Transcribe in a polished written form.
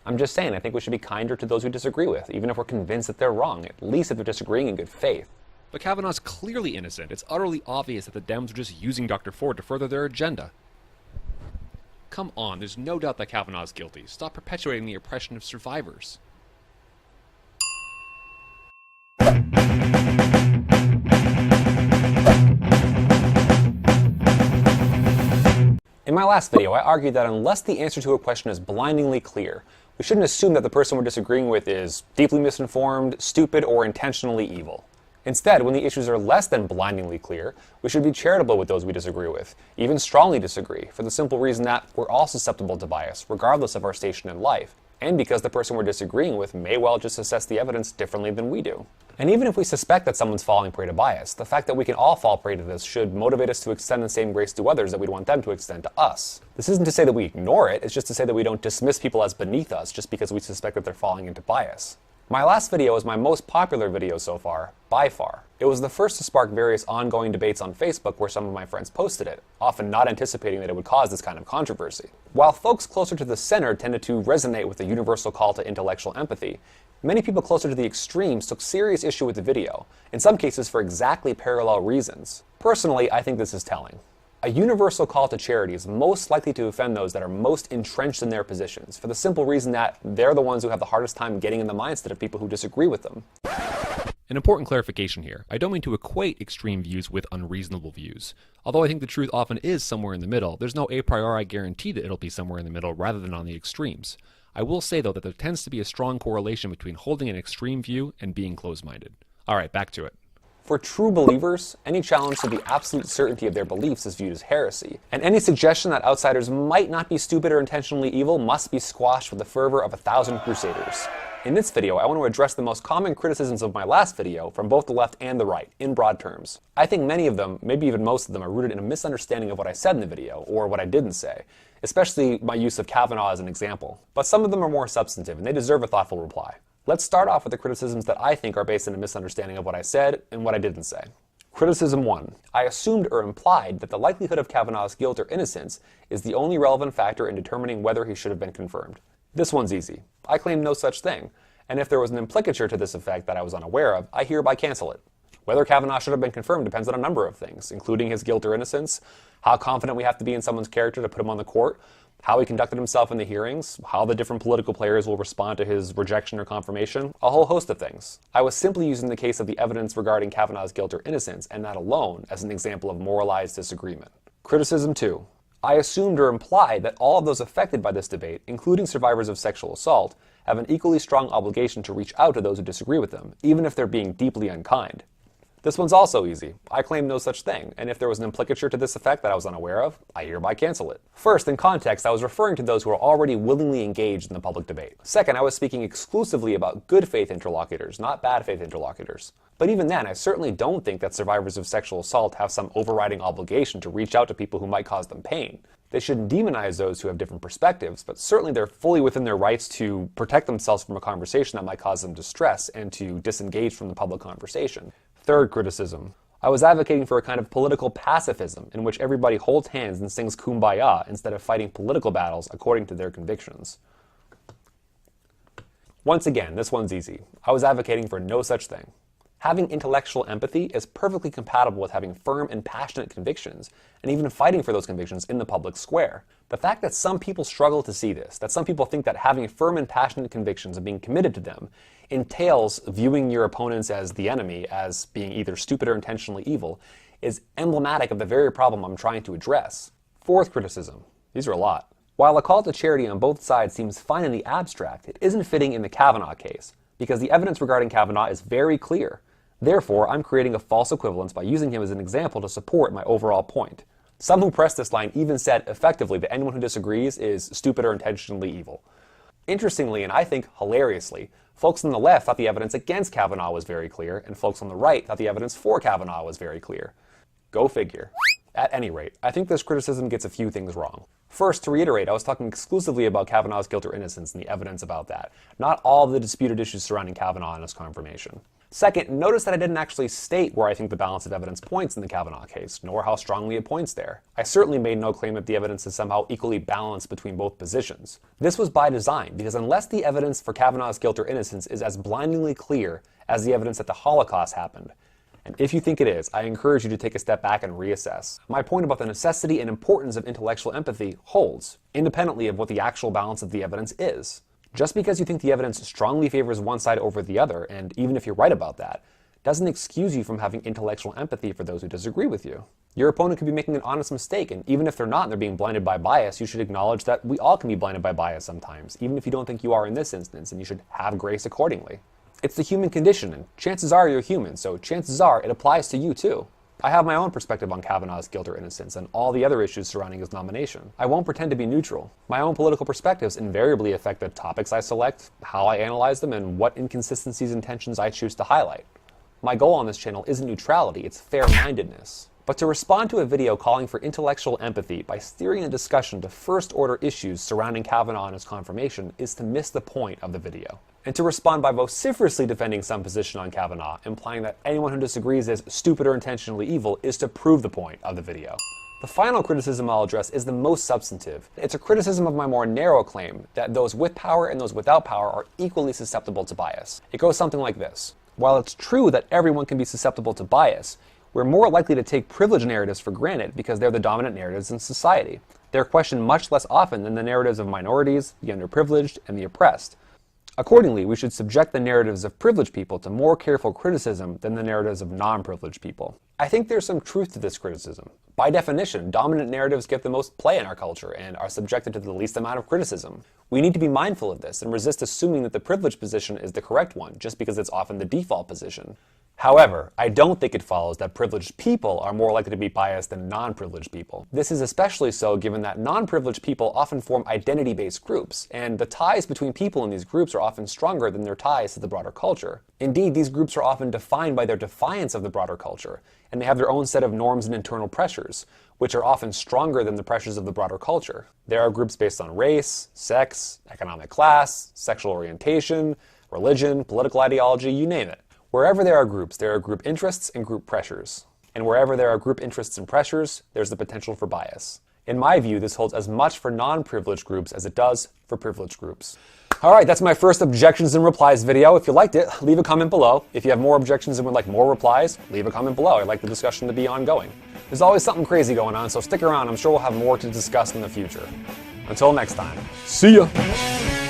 I'm just saying I think we should be kinder to those we disagree with, even if we're convinced that they're wrong, at least if they're disagreeing in good faith. But Kavanaugh's clearly innocent. It's utterly obvious that the Dems are just using Dr. Ford to further their agenda. Come on, there's no doubt that Kavanaugh's guilty. Stop perpetuating the oppression of survivors. In my last video, I argued that unless the answer to a question is blindingly clear, we shouldn't assume that the person we're disagreeing with is deeply misinformed, stupid, or intentionally evil. Instead, when the issues are less than blindingly clear, we should be charitable with those we disagree with, even strongly disagree, for the simple reason that we're all susceptible to bias, regardless of our station in life, and because the person we're disagreeing with may well just assess the evidence differently than we do. And even if we suspect that someone's falling prey to bias, the fact that we can all fall prey to this should motivate us to extend the same grace to others that we'd want them to extend to us. This isn't to say that we ignore it, it's just to say that we don't dismiss people as beneath us just because we suspect that they're falling into bias. My last video is my most popular video so far, by far. It was the first to spark various ongoing debates on Facebook where some of my friends posted it, often not anticipating that it would cause this kind of controversy. While folks closer to the center tended to resonate with the universal call to intellectual empathy, many people closer to the extremes took serious issue with the video, in some cases for exactly parallel reasons. Personally, I think this is telling. A universal call to charity is most likely to offend those that are most entrenched in their positions, for the simple reason that they're the ones who have the hardest time getting in the mindset of people who disagree with them. An important clarification here. I don't mean to equate extreme views with unreasonable views. Although I think the truth often is somewhere in the middle, there's no a priori guarantee that it'll be somewhere in the middle rather than on the extremes. I will say, though, that there tends to be a strong correlation between holding an extreme view and being closed-minded. Alright, back to it. For true believers, any challenge to the absolute certainty of their beliefs is viewed as heresy, and any suggestion that outsiders might not be stupid or intentionally evil must be squashed with the fervor of 1,000 crusaders. In this video, I want to address the most common criticisms of my last video from both the left and the right, in broad terms. I think many of them, maybe even most of them, are rooted in a misunderstanding of what I said in the video, or what I didn't say, especially my use of Kavanaugh as an example. But some of them are more substantive, and they deserve a thoughtful reply. Let's start off with the criticisms that I think are based on a misunderstanding of what I said and what I didn't say. Criticism 1. I assumed or implied that the likelihood of Kavanaugh's guilt or innocence is the only relevant factor in determining whether he should have been confirmed. This one's easy. I claim no such thing, and if there was an implicature to this effect that I was unaware of, I hereby cancel it. Whether Kavanaugh should have been confirmed depends on a number of things, including his guilt or innocence, how confident we have to be in someone's character to put him on the court, how he conducted himself in the hearings, how the different political players will respond to his rejection or confirmation, a whole host of things. I was simply using the case of the evidence regarding Kavanaugh's guilt or innocence, and that alone, as an example of moralized disagreement. Criticism 2. I assumed or implied that all of those affected by this debate, including survivors of sexual assault, have an equally strong obligation to reach out to those who disagree with them, even if they're being deeply unkind. This one's also easy. I claim no such thing, and if there was an implicature to this effect that I was unaware of, I hereby cancel it. First, in context, I was referring to those who are already willingly engaged in the public debate. Second, I was speaking exclusively about good faith interlocutors, not bad faith interlocutors. But even then, I certainly don't think that survivors of sexual assault have some overriding obligation to reach out to people who might cause them pain. They shouldn't demonize those who have different perspectives, but certainly they're fully within their rights to protect themselves from a conversation that might cause them distress and to disengage from the public conversation. Third criticism. I was advocating for a kind of political pacifism in which everybody holds hands and sings Kumbaya instead of fighting political battles according to their convictions. Once again, this one's easy. I was advocating for no such thing. Having intellectual empathy is perfectly compatible with having firm and passionate convictions, and even fighting for those convictions in the public square. The fact that some people struggle to see this, that some people think that having firm and passionate convictions and being committed to them entails viewing your opponents as the enemy, as being either stupid or intentionally evil, is emblematic of the very problem I'm trying to address. Fourth criticism. These are a lot. While a call to charity on both sides seems fine in the abstract, it isn't fitting in the Kavanaugh case, because the evidence regarding Kavanaugh is very clear. Therefore, I'm creating a false equivalence by using him as an example to support my overall point. Some who pressed this line even said effectively that anyone who disagrees is stupid or intentionally evil. Interestingly, and I think hilariously, folks on the left thought the evidence against Kavanaugh was very clear, and folks on the right thought the evidence for Kavanaugh was very clear. Go figure. At any rate, I think this criticism gets a few things wrong. First, to reiterate, I was talking exclusively about Kavanaugh's guilt or innocence and the evidence about that, not all of the disputed issues surrounding Kavanaugh and his confirmation. Second, notice that I didn't actually state where I think the balance of evidence points in the Kavanaugh case, nor how strongly it points there. I certainly made no claim that the evidence is somehow equally balanced between both positions. This was by design, because unless the evidence for Kavanaugh's guilt or innocence is as blindingly clear as the evidence that the Holocaust happened, and if you think it is, I encourage you to take a step back and reassess. My point about the necessity and importance of intellectual empathy holds, independently of what the actual balance of the evidence is. Just because you think the evidence strongly favors one side over the other, and even if you're right about that, doesn't excuse you from having intellectual empathy for those who disagree with you. Your opponent could be making an honest mistake, and even if they're not and they're being blinded by bias, you should acknowledge that we all can be blinded by bias sometimes, even if you don't think you are in this instance, and you should have grace accordingly. It's the human condition, and chances are you're human, so chances are it applies to you too. I have my own perspective on Kavanaugh's guilt or innocence and all the other issues surrounding his nomination. I won't pretend to be neutral. My own political perspectives invariably affect the topics I select, how I analyze them, and what inconsistencies and tensions I choose to highlight. My goal on this channel isn't neutrality, it's fair-mindedness. But to respond to a video calling for intellectual empathy by steering a discussion to first-order issues surrounding Kavanaugh and his confirmation is to miss the point of the video. And to respond by vociferously defending some position on Kavanaugh, implying that anyone who disagrees is stupid or intentionally evil, is to prove the point of the video. The final criticism I'll address is the most substantive. It's a criticism of my more narrow claim that those with power and those without power are equally susceptible to bias. It goes something like this. While it's true that everyone can be susceptible to bias, we're more likely to take privileged narratives for granted because they're the dominant narratives in society. They're questioned much less often than the narratives of minorities, the underprivileged, and the oppressed. Accordingly, we should subject the narratives of privileged people to more careful criticism than the narratives of non-privileged people. I think there's some truth to this criticism. By definition, dominant narratives get the most play in our culture and are subjected to the least amount of criticism. We need to be mindful of this and resist assuming that the privileged position is the correct one just because it's often the default position. However, I don't think it follows that privileged people are more likely to be biased than non-privileged people. This is especially so given that non-privileged people often form identity-based groups, and the ties between people in these groups are often stronger than their ties to the broader culture. Indeed, these groups are often defined by their defiance of the broader culture, and they have their own set of norms and internal pressures, which are often stronger than the pressures of the broader culture. There are groups based on race, sex, economic class, sexual orientation, religion, political ideology, you name it. Wherever there are group interests and group pressures. And wherever there are group interests and pressures, there's the potential for bias. In my view, this holds as much for non-privileged groups as it does for privileged groups. Alright, that's my first objections and replies video. If you liked it, leave a comment below. If you have more objections and would like more replies, leave a comment below. I'd like the discussion to be ongoing. There's always something crazy going on, so stick around. I'm sure we'll have more to discuss in the future. Until next time, see ya!